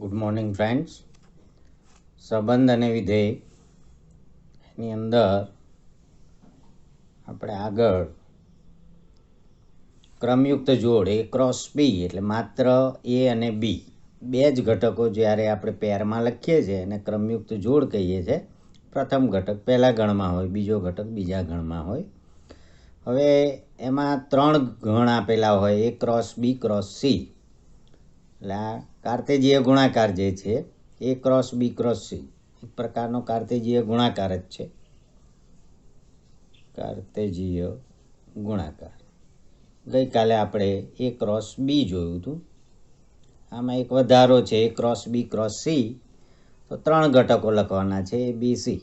Good morning friends. સંબંધ અને વિધેય એની અંદર આપણે આગળ ક્રમયુક્ત જોડ એ ક્રોસ બી એટલે માત્ર એ અને બી બે જ ઘટકો જ્યારે આપણે પેરમાં લખીએ છીએ એને ક્રમયુક્ત જોડ કહીએ છીએ. પ્રથમ ઘટક પહેલા ગણમાં હોય, બીજો ઘટક બીજા ગણમાં હોય. હવે એમાં ત્રણ ગણ આપેલા હોય, એ ક્રોસ બી ક્રોસ સી. એટલે આ કાર્તેજીય ગુણાકાર જે છે એ ક્રોસ બી ક્રોસ સી એક પ્રકારનો કાર્તેજીય ગુણાકાર જ છે. કાર્તેજીય ગુણાકાર ગઈકાલે આપણે એ ક્રોસ બી જોયું હતું. આમાં એક વધારો છે, એ ક્રોસ બી ક્રોસ સી. તો ત્રણ ઘટકો લખવાના છે, એ બી સી.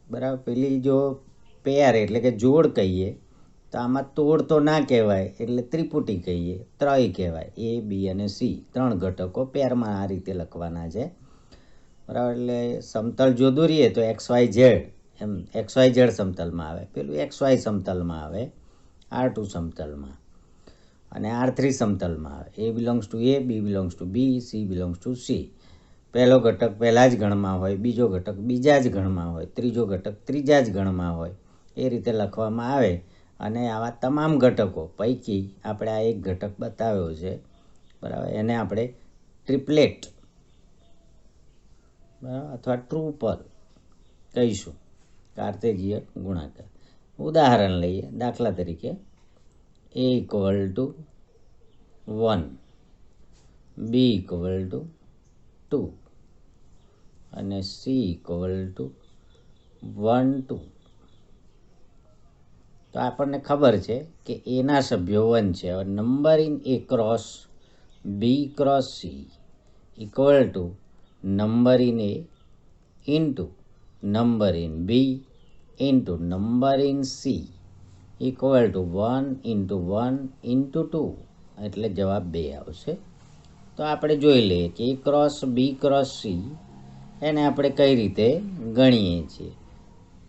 બરાબર. પેલી જો પેર એટલે કે જોડ કહીએ તો આમાં તોડ તો ના કહેવાય, એટલે ત્રિપુટી કહીએ, ત્રય કહેવાય. એ બી અને સી ત્રણ ઘટકો પેરમાં આ રીતે લખવાના છે. બરાબર. એટલે સમતલ જો દોરીએ તો એક્સ વાય ઝેડ એમ એક્સ વાય ઝેડ સમતલમાં આવે, પેલું એક્સ વાય સમતલમાં આવે, R2 સમતલમાં, અને R3 સમતલમાં આવે. A belongs to A, B belongs to B, C belongs to C. પહેલો ઘટક પહેલા જ ગણમાં હોય, બીજો ઘટક બીજા જ ગણમાં હોય, ત્રીજો ઘટક ત્રીજા જ ગણમાં હોય. એ રીતે લખવામાં આવે. અને આવા તમામ ઘટકો પૈકી આપણે આ એક ઘટક બતાવ્યો છે, બરાબર, એને આપણે ટ્રિપલેટ બરાબર અથવા ટ્રુપલ કહીશું. કાર્તેજીય ગુણાકાર. ઉદાહરણ લઈએ. દાખલા તરીકે A equal to 1, B equal to 2 અને સી ઇક્વલ ટુ 1, 2. તો આપણને ખબર છે કે એના સભ્યો 1 છે. હવે number in A cross B cross C equal to number in A into number in B into number in C equal to 1 into 1 into 2. એટલે જવાબ 2 આવશે. તો આપણે જોઈ લઈએ કે એ ક્રોસ બી ક્રોસ સી એને આપણે કઈ રીતે ગણીએ છીએ.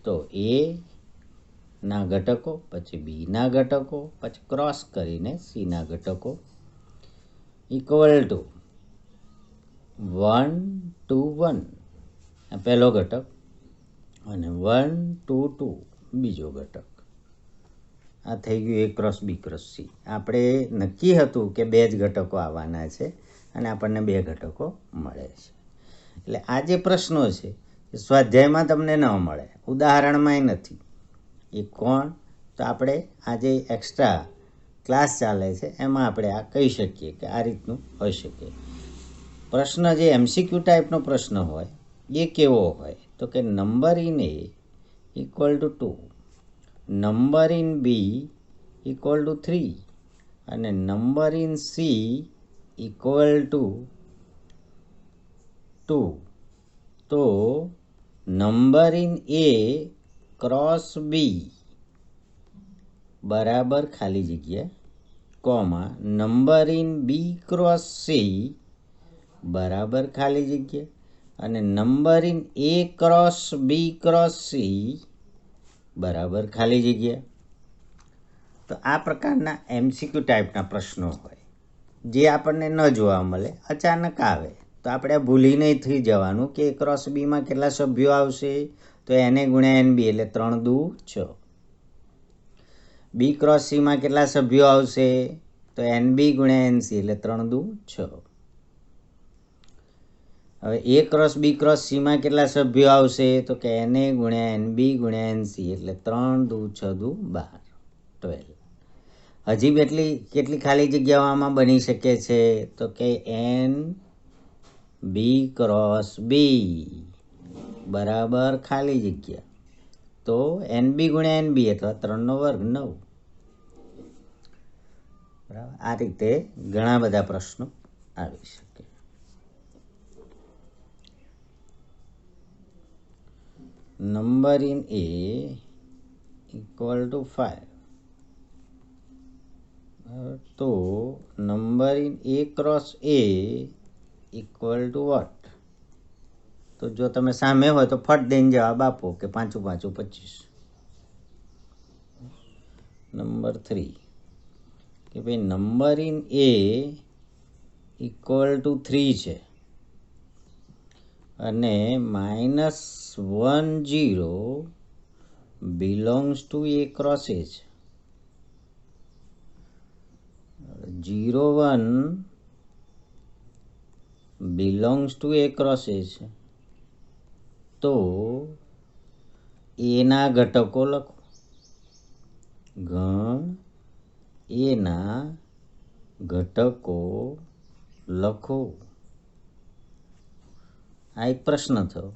તો એ ના ઘટકો, પછી બીના ઘટકો, પછી ક્રોસ કરીને સીના ઘટકો ઇક્વલ ટુ 1, 2, 1 પહેલો ઘટક અને 1, 2, 2 બીજો ઘટક. આ થઈ ગયું એ ક્રોસ બી ક્રોસ સી. આપણે નક્કી હતું કે બે જ ઘટકો આવવાના છે અને આપણને બે ઘટકો મળે છે. એટલે આ જે પ્રશ્નો છે એ સ્વાધ્યાયમાં તમને ન મળે, ઉદાહરણમાંય નથી. એ કોણ? તો આપણે આજે એક્સ્ટ્રા ક્લાસ ચાલે છે એમાં આપણે આ કહી શકીએ કે આ રીતનું હોઈ શકે. પ્રશ્ન જે MCQ ટાઈપનો પ્રશ્ન હોય એ કેવો હોય? તો કે number in A equal to 2, number in B equal to 3 અને number in C equal to 2. તો number in A cross B બરાબર ખાલી જગ્યા comma number in B cross C બરાબર ખાલી જગ્યા અને number in A cross B cross C બરાબર ખાલી જગ્યા. તો આ પ્રકારના MCQ ટાઈપના પ્રશ્નો હોય જે આપણને ન જોવા મળે, અચાનક આવે. તો આપણે ભૂલી નહીં થઈ જવાનું કે એ ક્રોસ બીમાં કેટલા સભ્યો આવશે? તો એને ગુણ્યા NB એટલે 3 દુ 6. બી ક્રોસ સીમાં કેટલા સભ્યો આવશે? તો NB ગુણ્યા NC એટલે 3 દુ 6. હવે એ ક્રોસ બી ક્રોસ સીમાં કેટલા સભ્યો આવશે? તો કે NA ગુણ્યા NB ગુણ્યા NC એટલે 3 દુ 6 દુ 12, 12. હજી કેટલી ખાલી જગ્યાઓ આમાં બની શકે છે? તો કે N બી ક્રોસ બી બરાબર ખાલી જગ્યા. તો NB ગુણ્યા NB અથવા 3 નો વર્ગ 9. બરાબર. આ રીતે ઘણા બધા પ્રશ્નો આવી શકે. Number in A equal to 5. તો number in A cross A equal to what? તો જો તમે સામે હોય તો ફટ દઈને જવાબ આપો કે 5 5 25. નંબર 3 કે ભાઈ number in A equal to 3 છે અને -10 belongs to A cross A છે. 0 1 belongs to A cross A છે. તો એના ઘટકો લખો. ગણ એના ઘટકો લખો. આ એક પ્રશ્ન થયો.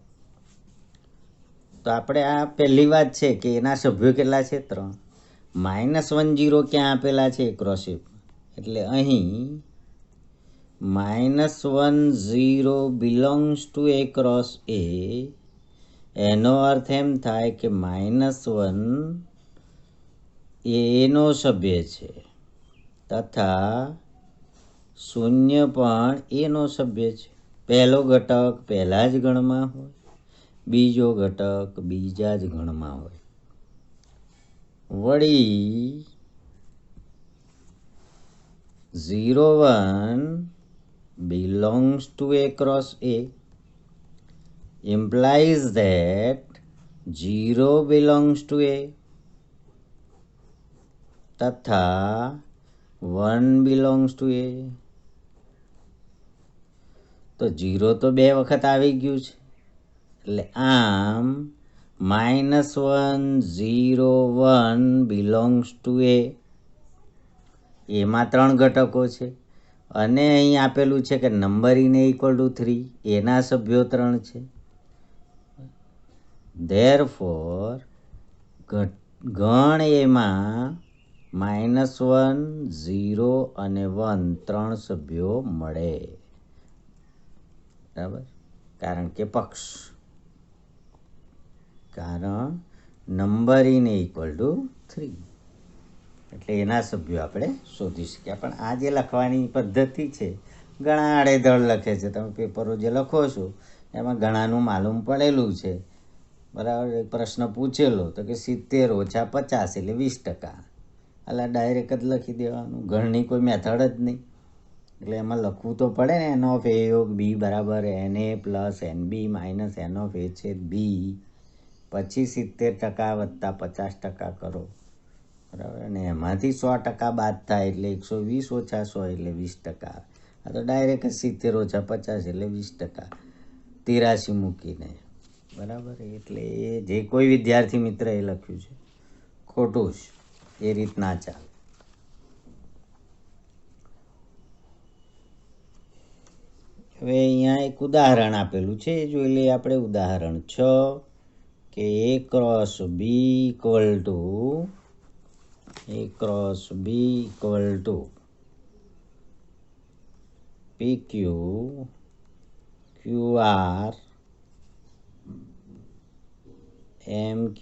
તો આપણે આ પહેલી વાત છે કે એના સભ્યો કેટલા છે? 3. -10 ક્યાં આપેલા છે? ક્રોસ એ. એટલે અહીં -10 બિલોંગ્સ ટુ એ ક્રોસ એ. એનો અર્થ એમ થાય કે -1 એનો સભ્ય છે તથા 0 પણ એનો સભ્ય છે. પહેલો ઘટક પહેલા જ ગણમાં હોય, બીજો ઘટક બીજા જ ગણમાં હોય. વળી 0 1 belongs to A cross A implies that 0 belongs to A તથા 1 belongs to A. તો 0 તો 2 વખત આવી ગયું છે. એટલે આમ -1 0 1 belongs to A. એમાં 3 ઘટકો છે અને અહીં આપેલું છે કે નંબરિંગ =3. એના સભ્યો 3 છે. ધેરફોર ગણ એમાં -1 0 અને 1 3 સભ્યો મળે. બરાબર? કારણ કે પક્ષ, કારણ નંબરિંગ =3 એટલે એના સભ્યો આપણે શોધી શક્યા. પણ આ જે લખવાની પદ્ધતિ છે ઘણા આડેધડ લખે છે. તમે પેપરો જે લખો છો એમાં ઘણાનું માલુમ પડેલું છે. બરાબર? એક પ્રશ્ન પૂછેલો તો કે 70 ઓછા 50 એટલે 20%. એટલે ડાયરેક્ટ જ લખી દેવાનું. ગણની કોઈ મેથડ જ નહીં. એટલે એમાં લખવું તો પડે ને. n ઓફ A યોગ B બરાબર NA plus NB minus N of A છેદ B. પછી 70% વત્તા 50% કરો. બરાબર? અને એમાંથી 100% બાદ થાય એટલે 120 ઓછા 100 એટલે 20%. આ તો ડાયરેક્ટ 70 ઓછા 50 એટલે 20%. 83 મૂકીને. બરાબર? એટલે એ જે કોઈ વિદ્યાર્થી મિત્ર એ લખ્યું છે ખોટું છે. એ રીતના ચાલે. હવે અહીંયા એક ઉદાહરણ આપેલું છે, જોઈ લઈએ આપણે. ઉદાહરણ 6 કે A cross B equal to PQ QR MQ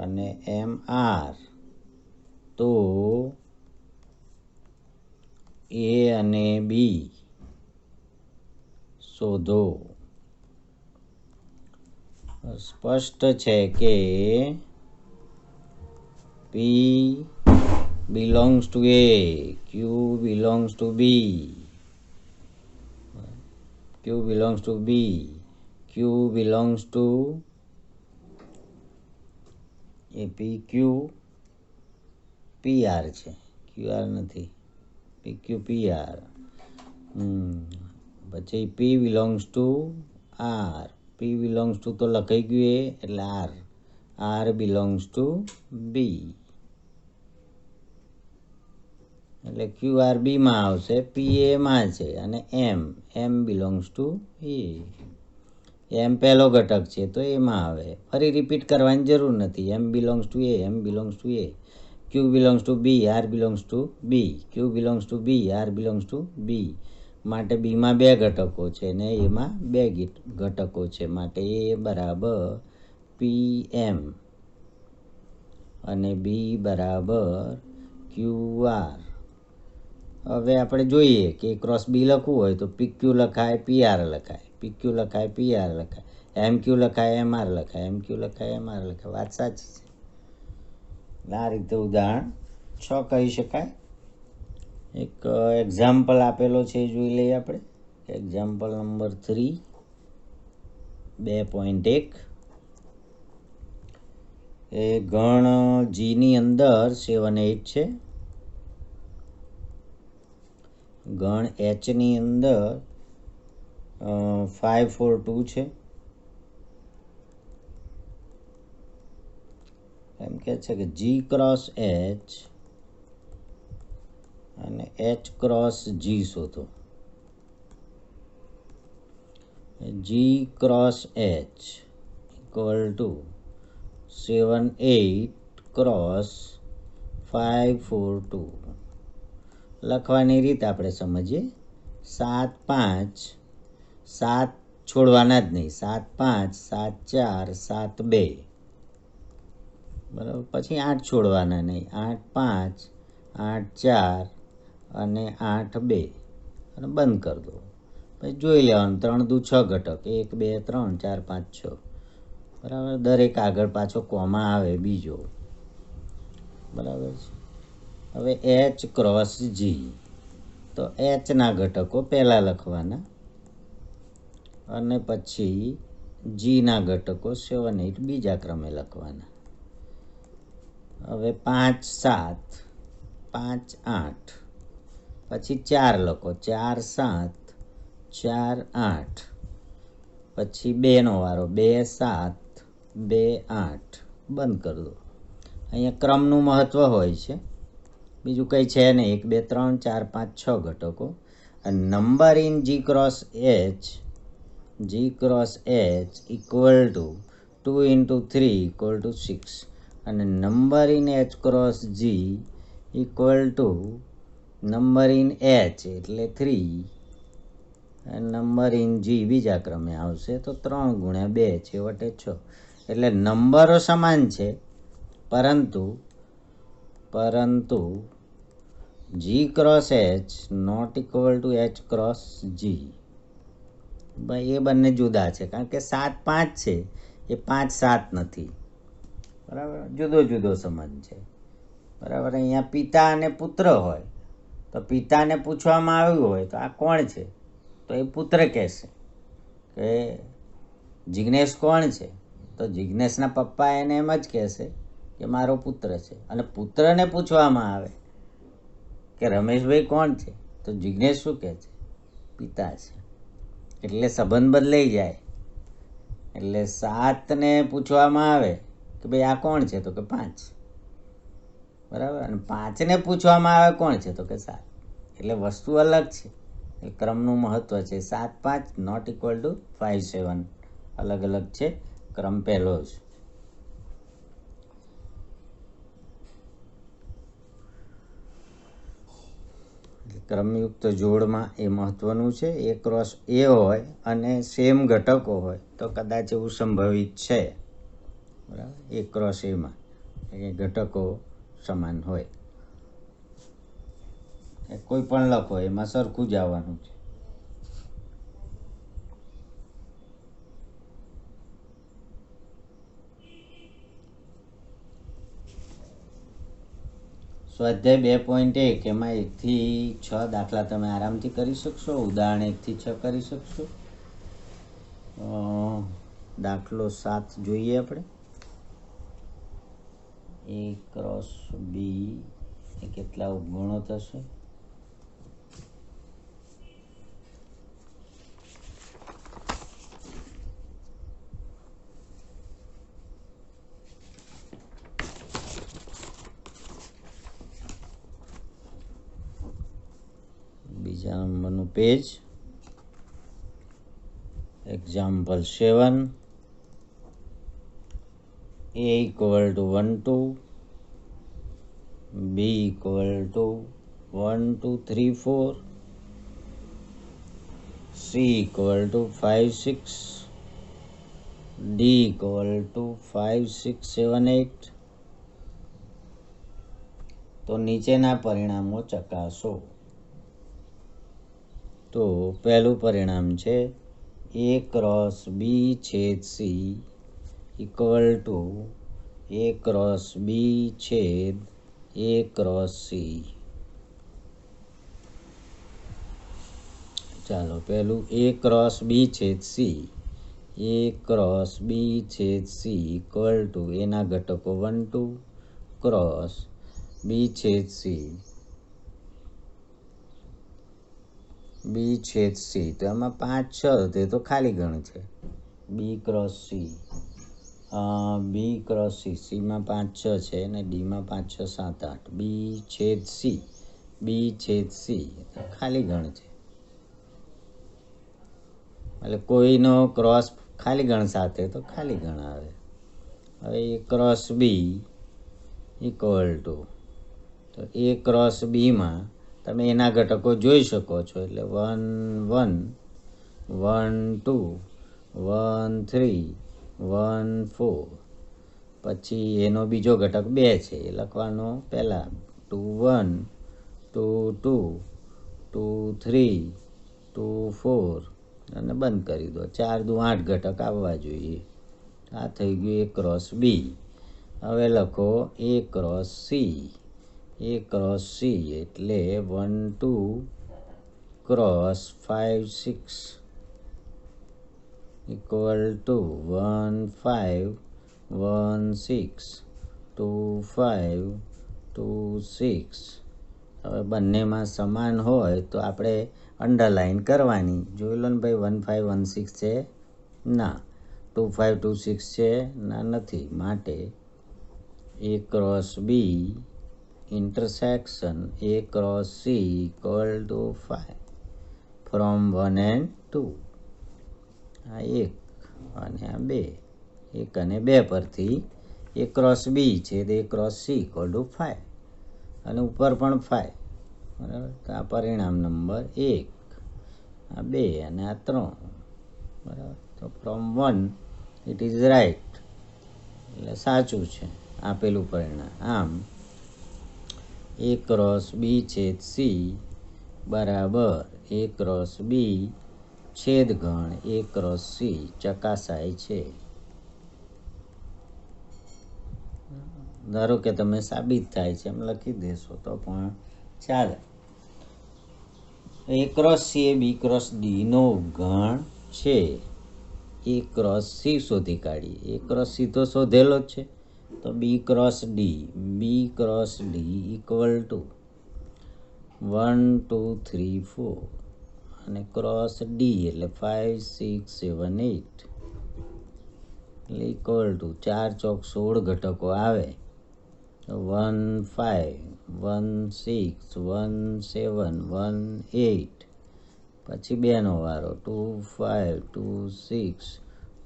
અને MR. તો A અને B શોધો. સ્પષ્ટ છે કે P belongs to A, Q belongs to B, Q belongs to B, Q belongs to A PQ PR છે, QR નથી, PQ PR. પછી P belongs to R, P belongs to તો લખાઈ ગયું એ એટલે R, R belongs to B. એટલે QR B માં આવશે, P A માં છે અને M belongs to A. M પહેલો ઘટક છે તો એમાં આવે. ફરી રિપીટ કરવાની જરૂર નથી. M belongs to A, M belongs to A. Q belongs to B, R belongs to B. Q belongs to B, R belongs to B. માટે બીમાં 2 ઘટકો છે ને એમાં 2 ઘટકો છે. માટે A બરાબર PM અને B બરાબર QR. હવે આપણે જોઈએ કે ક્રોસ B લખવું હોય તો PQ લખાય, PR લખાય, PQ લખાય, PR લખાય, MQ લખાય, MR લખાય, MQ લખાય, MR લખાય. વાત સાચી છે. આ રીતે ઉદાહરણ 6 કહી શકાય. એક એક્ઝામ્પલ આપેલો છે, જોઈ લઈએ આપણે. એક્ઝામ્પલ નંબર 3 2.1 એ ગણ જીની અંદર 7 8 છે, ગણ એચની અંદર 5 4 2 છે. એમ કહે છે કે જી ક્રોસ એચ અને એચ ક્રોસ જી શોધો. G cross H equal to 7 8 cross 5 4 2. લખવાની રીત આપણે સમજીએ. 7 5 7 છોડવાના જ નહીં, 7 5 7 4 7 2 બરાબર. પછી 8 છોડવાના નહીં, 8 5 8 4 અને 8 2 અને બંધ કરી દો. પછી જોઈ લેવાનું 3 દુ 6 ઘટક, 1 2 3 4 5 6 બરાબર. દરેક આગળ પાછો કોમા આવે બીજો, બરાબર છે. હવે એચ ક્રોસ જી, તો એચના ઘટકો પહેલાં લખવાના અને પછી જીના ઘટકો 7 8 બીજા ક્રમે લખવાના. હવે 5 7 5 8 પછી 4 લખો, 4 7 4 8 પછી 2નો વારો, 2 7 2 8 બંધ કરી દો. અહીંયા ક્રમનું મહત્ત્વ હોય છે, બીજું કંઈ છે નહીં. 1 2 3 4 5 6 ઘટકો. અને number in G cross H equal to 2 into 3 equal to 6 અને number in H cross G equal to number in H એટલે 3 અને નંબર ઇન જી બીજા ક્રમે આવશે તો 3 ગુણ્યા 2 છેવટે 6. એટલે નંબરો સમાન છે, પરંતુ G cross H not equal to H cross G. ભાઈ એ બંને જુદા છે, કારણ કે 7 5 છે એ 5 7 નથી, બરાબર. જુદો જુદો સંબંધ છે, બરાબર. અહીંયા પિતા અને પુત્ર હોય તો પિતાને પૂછવામાં આવ્યું હોય તો આ કોણ છે, તો એ પુત્ર કહેશે કે જિજ્ઞેશ કોણ છે, તો જિજ્ઞેશના પપ્પા એને એમ જ કહેશે કે મારો પુત્ર છે. અને પુત્રને પૂછવામાં આવે કે રમેશભાઈ કોણ છે, તો જિજ્ઞેશ શું કહે છે, પિતા છે. એટલે સંબંધ બદલાઈ જાય. એટલે 7ને પૂછવામાં આવે કે ભાઈ આ કોણ છે, તો કે 5, બરાબર. અને 5ને પૂછવામાં આવે કોણ છે, તો કે 7. એટલે વસ્તુ અલગ છે, એ ક્રમનું મહત્ત્વ છે. 7 5 નોટ ઇક્વલ ટુ 5 7 અલગ અલગ છે, ક્રમ પહેલો જ. ક્રમયુક્ત જોડમાં એ મહત્ત્વનું છે. એ ક્રોસ એ હોય અને સેમ ઘટકો હોય તો કદાચ એવું સંભવિત છે, બરાબર. એ ક્રોસ એમાં એ ઘટકો સમાન હોય, કોઈ પણ લખો એમાં સરખું જ આવવાનું છે. સ્વાધ્યાય 2.1 એમાં 1 થી 6 દાખલા તમે આરામથી કરી શકશો. ઉદાહરણ 1 થી 6 કરી શકશો. દાખલો 7 જોઈએ આપણે. એ ક્રોસ બી એ કેટલા ઉપગુણો થશે? બીજા નંબરનું page, example 7. A equal to 1 2, B equal to 1 2 3 4, C equal to 5 6, D equal to 5 6 7 8. તો નીચેના પરિણામો ચકાસો. તો પહેલું પરિણામ છે A ક્રોસ B છેદ C equal to A cross B છેદ A ક્રોસ C. ચાલો પહેલું A ક્રોસ બી છેદ સી, A ક્રોસ બી છેદ સી ઇક્વલ ટુ એના ઘટકો 1 2 ક્રોસ બી છેદ સી, બી છેદ સી, તો એમાં 5 6 તે તો ખાલી ગણ છે. B cross C, B cross C, સીમાં 5 6 છે ને ડીમાં 5 6 7 8, બી છેદ સી, બી છેદ સી ખાલી ગણ છે. એટલે કોઈનો ક્રોસ ખાલી ગણ સાથે તો ખાલી ગણ આવે. હવે એ ક્રોસ બી ઇક્વલ ટુ, તો એ ક્રોસ બીમાં તમે એના ઘટકો જોઈ શકો છો. એટલે 1 1 1 2 1 3 1 4, પછી એનો બીજો ઘટક 2 છે એ લખવાનો પહેલાં 2 1 2 2 2 3 2 4 અને બંધ કરી દો. 4 દુ 8 ઘટક આવવા જોઈએ. આ થઈ ગયું એ ક્રોસ બી. હવે લખો A cross C, A cross C એટલે 1 2 ક્રોસ 5 6 ઇક્વલ ટુ 1 5 1 6 2 5 2 6. હવે બંનેમાં સમાન હોય તો આપણે અંડરલાઇન કરવાની. જોઈ લો ને ભાઈ, 1 5 1 6 છે ના, 2 5 2 6 છે ના, નથી. માટે A cross B intersection A cross C equal to 5 from 1 and 2. આ 1 અને આ 2, 1 અને 2 પરથી એ ક્રોસ બી છે તે ક્રોસ સી ઇક્વલ ટુ 5 અને ઉપર પણ 5. બરાબર, તો આ પરિણામ નંબર 1, આ 2 અને આ 3. બરાબર, તો ફ્રોમ 1 ઇટ ઇઝ રાઈટ, એટલે સાચું છે આપેલું પરિણામ. આમ એ ક્રોસ બી છેદ સી બરાબર એ ક્રોસ બી છેદ ગણ એ ક્રોસ સી ચકાસાય છે. ધારો કે તમે સાબિત થાય છે એમ લખી દેશો તો પણ ચાલે. એ ક્રોસ સી એ બી ક્રોસ ડીનો ઉપગણ છે. એ ક્રોસ સી શોધી કાઢીએ. એ ક્રોસ સી તો શોધેલો જ છે, તો B cross D, B cross D equal to 1 2 3 4 અને ક્રોસ ડી એટલે 5 6 7 8 એટલે ઇક્વલ ટુ 4 ચોક 16 ઘટકો આવે. 1 5 1 6 1 7 1 8, પછી 2નો વારો 2 5 2 6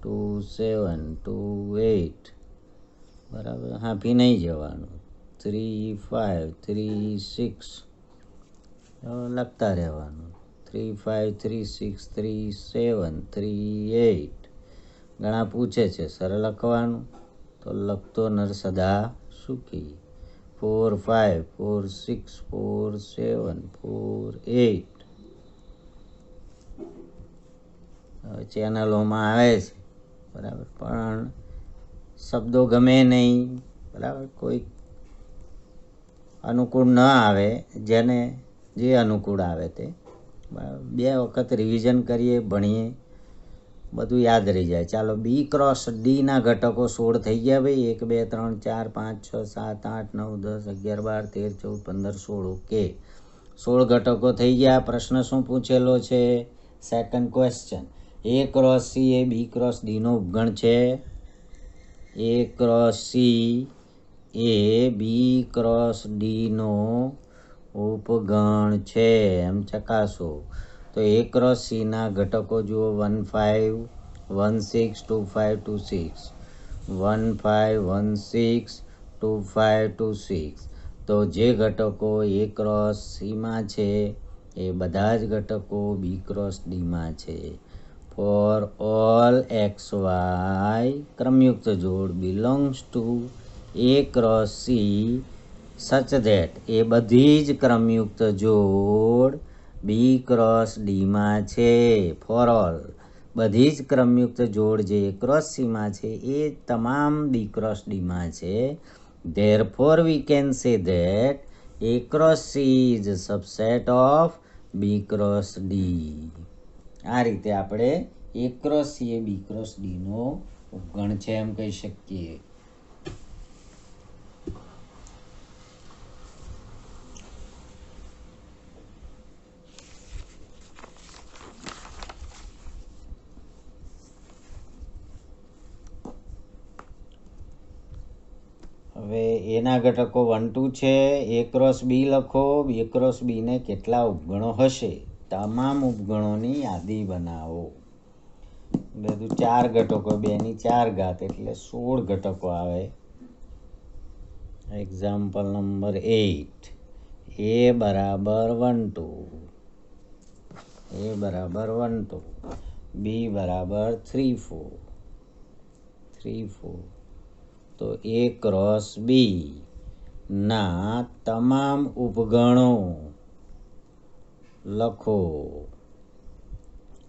2 7 2 8. બરાબર, હાંફી નહીં જવાનું. 3 5 3 6 લખતા રહેવાનું. 3 5 3 6 3 7 3 8. ઘણા પૂછે છે સરળ લખવાનું, તો લખતો નર સદા સુખી. 4 5 4 6 4 7 4 8. ચેનલોમાં આવે છે બરાબર, પણ શબ્દો ગમે નહીં. બરાબર, કોઈ અનુકૂળ ન આવે, જેને જે અનુકૂળ આવે તે. બરાબર, 2 વખત રિવિઝન કરીએ, ભણીએ, બધું યાદ રહી જાય. ચાલો, બી ક્રોસ ડીના ઘટકો 16 થઈ ગયા ભાઈ. 1 2 3 4 5 6 7 8 9 10 11 12 13 14 15 16. ઓકે, 16 ઘટકો થઈ ગયા. પ્રશ્ન શું પૂછેલો છે? સેકન્ડ ક્વેશ્ચન, એ ક્રોસ સી એ બી ક્રોસ ડીનો ઉપગણ છે. એ ક્રોસ સી એ બી ક્રોસ ડીનો ઉપગણ છે એમ ચકાસો. તો એ ક્રોસ સીના ઘટકો જુઓ, 1 5 1 6 2 5 2 6 1 5 1 6 2 5 2 6. તો જે ઘટકો એ ક્રોસ સીમાં છે એ બધા જ ઘટકો બી ક્રોસ ડીમાં છે. ફોર ઓલ એક્સ વાય ક્રમયુક્ત જોડ belongs to A cross C such that A બધી જ ક્રમયુક્ત જોડ બી ક્રોસ ડીમાં છે. ફોર ઓલ બધી જ ક્રમયુક્ત જોડ જે ક્રોસ સીમાં છે એ તમામ બી ક્રોસ ડીમાં છે. Therefore we can say that A cross C is a subset of B cross D. આ રીતે આપણે એ ક્રોસ સી એ બી ક્રોસ ડીનો ઉપગણ છે એમ કહી શકીએ. હવે એના ઘટકો 1 2 છે. એ ક્રોસ બી લખો. બી ક્રોસ બીને કેટલા ઉપગણો હશે? તમામ ઉપગણોની યાદી બનાવો. બધું 4 ઘટકો, 2 ની 4 ઘાત એટલે 16 ઘટકો આવે. Example number 8. એ બરાબર 1 2, એ બરાબર 1 2, બી બરાબર 3 4, 3 4. તો એ ક્રોસ બી ના તમામ ઉપગણો લખો.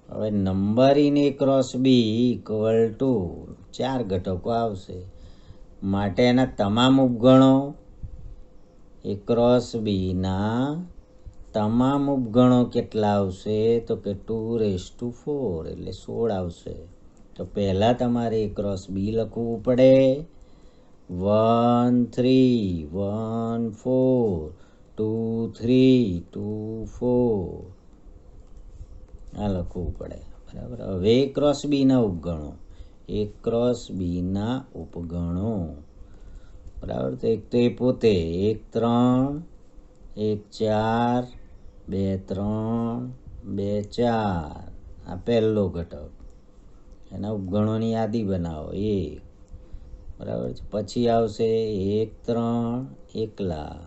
હવે numbering A cross B equal to 4 ઘટકો આવશે માટે એના તમામ ઉપગણો એ ક્રોસ બીના તમામ ઉપગણો કેટલા આવશે? તો કે 2⁴ એટલે 16 આવશે. તો પહેલાં તમારે એ ક્રોસ બી લખવું પડે. 1 3 1 4 2 3 2 4 આ લખવું પડે. બરાબર. હવે એ ક્રોસ બીના ઉપગણો, એક ક્રોસ બીના ઉપગણો બરાબર. તો એક તો એ પોતે 1 3 1 4 2 3 2 4 આ પહેલો ઘટક. એના ઉપગણોની યાદી બનાવો. 1 બરાબર છે. પછી આવશે 1 3 એકલા,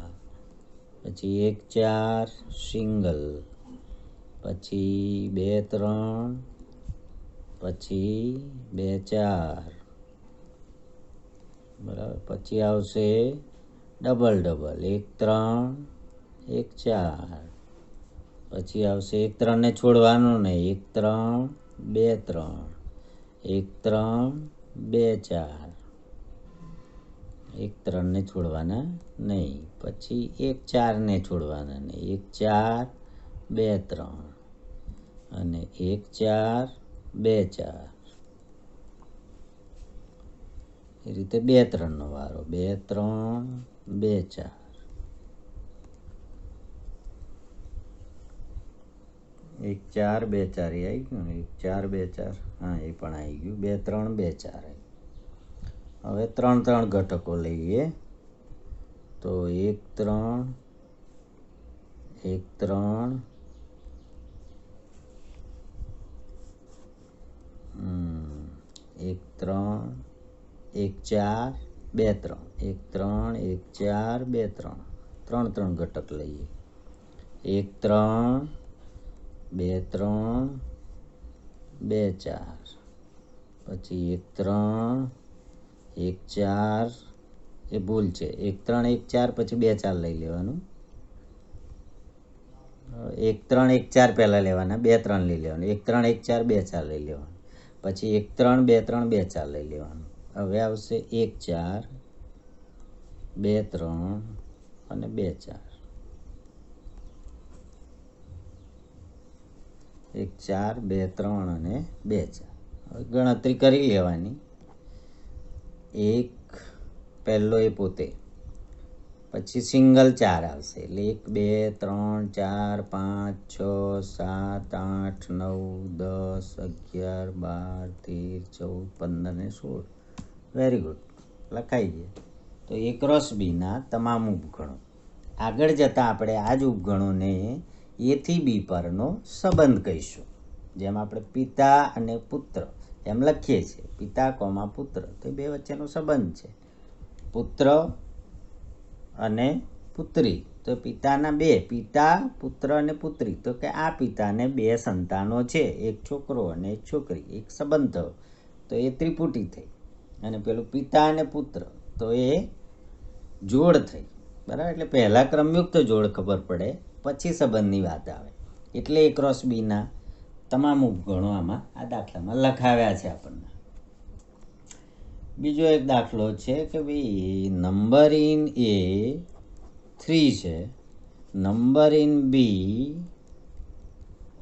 પછી 1 4 સિંગલ, પછી 2 3, પછી 2 4 બરાબર. પછી આવશે ડબલ ડબલ 1 3 1 4. પછી આવશે 1 3 ને છોડવાનો નહીં. 1 3 2 3, 1 3 2 4, 1 3 ને છોડવાના નહીં. પછી 1 4 ને છોડવાના નહીં. 1 4 2 3 અને 1 4 2 4. એ રીતે 2 3 નો વારો. 2 3 2 4. 1 4 2 4 એ આવી ગયું ને. 1 4 2 4 હા એ પણ આવી ગયું. 2 3 2 4. હવે 3 3 ઘટકો લઈએ. તો 1 3 1 3 1 3 1 4 2 3, 1 3 1 4 2 3, 3 3 ઘટક લઈએ. 1 3 2 3 2 4. પછી 1 3 1 4 એ ભૂલ છે. 1 3 1 4 પછી 2 4 લઈ લેવાનું. 1 3 1 4 પહેલાં લેવાના, 2 3 લઈ લેવાનું. 1 3 1 4 2 4 લઈ લેવાનું. પછી 1 3 2 3 2 4 લઈ લેવાનું. હવે આવશે 1 4 2 3 અને 2 4. 1 4 2 3 અને 2 4. હવે ગણતરી કરી લેવાની. એક પહેલો એ પોતે, પછી સિંગલ 4 આવશે એટલે 1 2 3 4 5 6 7 8 9 10 11 12 13 14 15 ને 16. વેરી ગુડ, લખાઈ ગયા. તો એ ક્રોસ બીના તમામ ઉપગણો. આગળ જતાં આપણે આ જ ઉપગણોને એથી બી પરનો સંબંધ કહીશું. જેમ આપણે પિતા અને પુત્ર એમ લખીએ છીએ. પિતા કોમા પુત્ર તો બે વચ્ચેનો સંબંધ છે. પુત્ર અને પુત્રી તો પિતાના બે, પિતા પુત્ર અને પુત્રી તો કે આ પિતાને બે સંતાનો છે, એક છોકરો અને એક છોકરી. એક સંબંધ થયો તો એ ત્રિપુટી થઈ. અને પેલું પિતા અને પુત્ર તો એ જોડ થઈ. બરાબર. એટલે પહેલાં ક્રમયુક્ત જોડ ખબર પડે, પછી સંબંધની વાત આવે. એટલે એ ક્રોસ બીના તમામ ઉપગણો આમાં આ દાખલામાં લખાવ્યા છે આપણને. બીજો એક દાખલો છે કે ભાઈ નંબરિંગ એ 3 છે, નંબરિંગ બી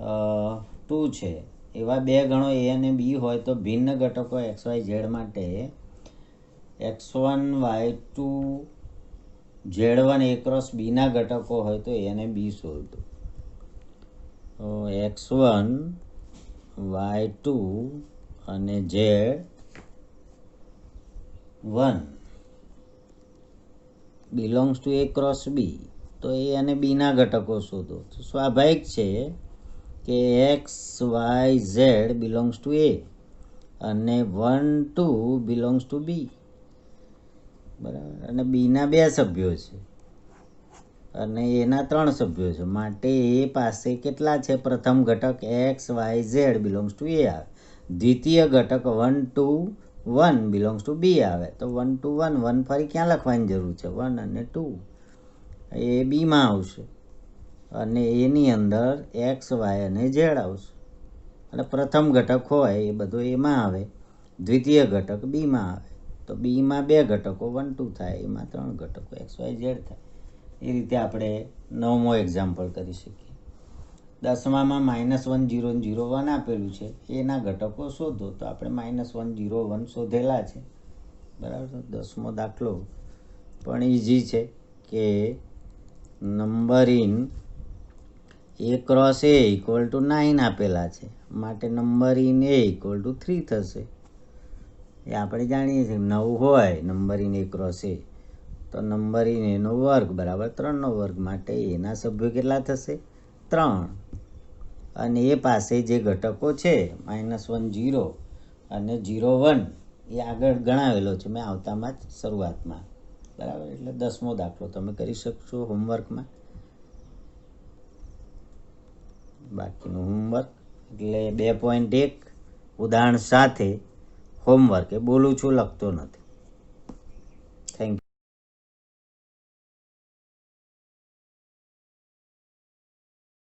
2 છે. એવા બે ગણો એ અને બી હોય તો ભિન્ન ઘટકો એક્સ વાય ઝેડ માટે x1 y2 z1 a cross બીના ઘટકો હોય તો એ અને બી શોધો. તો x1 y2 અને z1 belongs to A cross B, તો એ અને બીના ઘટકો શોધો. તો સ્વાભાવિક છે કે X Y Z belongs to A અને 1 2 બિલોંગ્સ ટુ બી, બરાબર. અને બીના 2 સભ્યો છે અને એના 3 સભ્યો છે, માટે એ પાસે કેટલા છે? પ્રથમ ઘટક X Y Z belongs to A આવે, દ્વિતીય ઘટક 1 2 1 બિલોંગ્સ ટુ બી આવે. તો 1 2 1 1 ફરી ક્યાં લખવાની જરૂર છે? 1 અને 2 એ બીમાં આવશે અને એની અંદર એક્સ વાય અને ઝેડ આવશે. અને પ્રથમ ઘટક હોય એ બધો એમાં આવે, દ્વિતીય ઘટક બીમાં આવે. તો બીમાં 2 ઘટકો 1 2 થાય, એમાં 3 ઘટકો એક્સ વાય ઝેડ થાય. એ રીતે આપણે 9મો એક્ઝામ્પલ કરી શકીએ. 10મામાં -1 0 0 1 આપેલું છે, એના ઘટકો શોધો. તો આપણે -1 0 1 શોધેલા છે, બરાબર. 10મો દાખલો પણ ઇઝી છે કે number in A cross A equal two 9 આપેલા છે, માટે number in A equal to 3 થશે. એ આપણે જાણીએ છીએ 9 હોય નંબર ઇન એ ક્રોસ એ, તો નંબર ઇન એનો વર્ગ બરાબર 3નો વર્ગ, માટે એના સભ્યો કેટલા થશે? 3. અને એ પાસે જે ઘટકો છે -1 0 અને 0 1 એ આગળ ગણાવેલો છે મેં આવતામાં જ શરૂઆતમાં, બરાબર. એટલે 10મો દાખલો તમે કરી શકશો હોમવર્કમાં. બાકીનું હોમવર્ક એટલે 2.1 ઉદાહરણ સાથે હોમવર્ક. એ બોલું છું, લખતો નથી. Thank you.